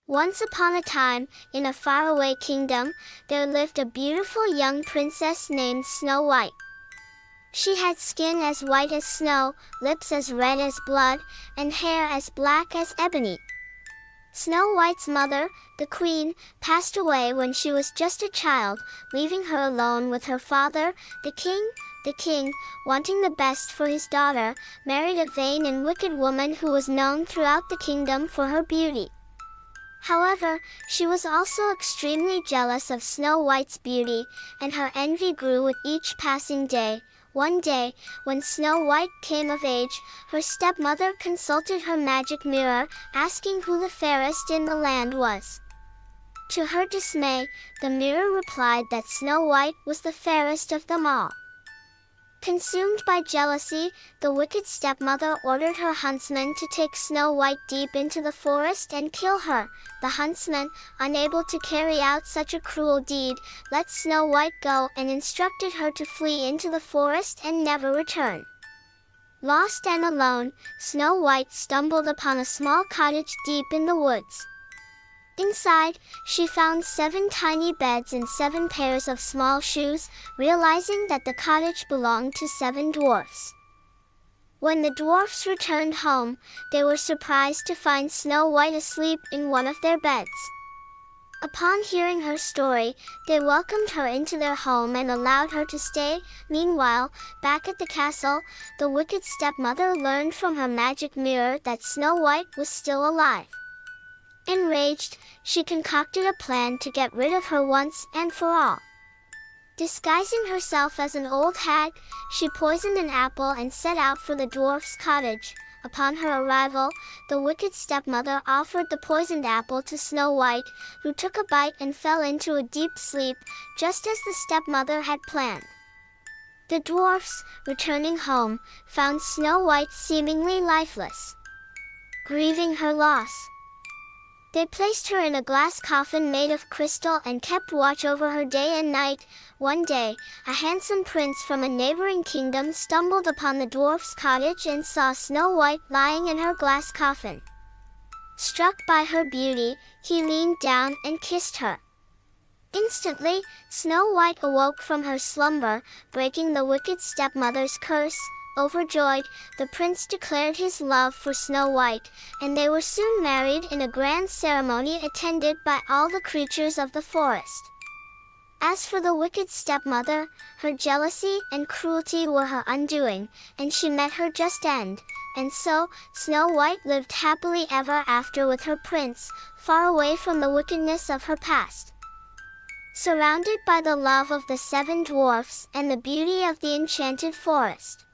Once upon a time, in a faraway kingdom, there lived a beautiful young princess named Snow White. She had skin as white as snow, lips as red as blood, and hair as black as ebony. Snow White's mother, the queen, passed away when she was just a child, leaving her alone with her father, the king. The king, wanting the best for his daughter, married a vain and wicked woman who was known throughout the kingdom for her beauty. However, she was also extremely jealous of Snow White's beauty, and her envy grew with each passing day. One day, when Snow White came of age, her stepmother consulted her magic mirror, asking who the fairest in the land was. To her dismay, the mirror replied that Snow White was the fairest of them all. Consumed by jealousy, the wicked stepmother ordered her huntsman to take Snow White deep into the forest and kill her. The huntsman, unable to carry out such a cruel deed, let Snow White go and instructed her to flee into the forest and never return. Lost and alone, Snow White stumbled upon a small cottage deep in the woods. Inside, she found 7 tiny beds and 7 pairs of small shoes, realizing that the cottage belonged to 7 dwarfs. When the dwarfs returned home, they were surprised to find Snow White asleep in one of their beds. Upon hearing her story, they welcomed her into their home and allowed her to stay. Meanwhile, back at the castle, the wicked stepmother learned from her magic mirror that Snow White was still alive. Enraged, she concocted a plan to get rid of her once and for all. Disguising herself as an old hag, she poisoned an apple and set out for the dwarf's cottage. Upon her arrival, the wicked stepmother offered the poisoned apple to Snow White, who took a bite and fell into a deep sleep, just as the stepmother had planned. The dwarfs, returning home, found Snow White seemingly lifeless. Grieving her loss, they placed her in a glass coffin made of crystal and kept watch over her day and night. One day, a handsome prince from a neighboring kingdom stumbled upon the dwarf's cottage and saw Snow White lying in her glass coffin. Struck by her beauty, he leaned down and kissed her. Instantly, Snow White awoke from her slumber, breaking the wicked stepmother's curse. Overjoyed, the prince declared his love for Snow White, and they were soon married in a grand ceremony attended by all the creatures of the forest. As for the wicked stepmother, her jealousy and cruelty were her undoing, and she met her just end. And so, Snow White lived happily ever after with her prince, far away from the wickedness of her past. Surrounded by the love of the 7 dwarfs and the beauty of the enchanted forest.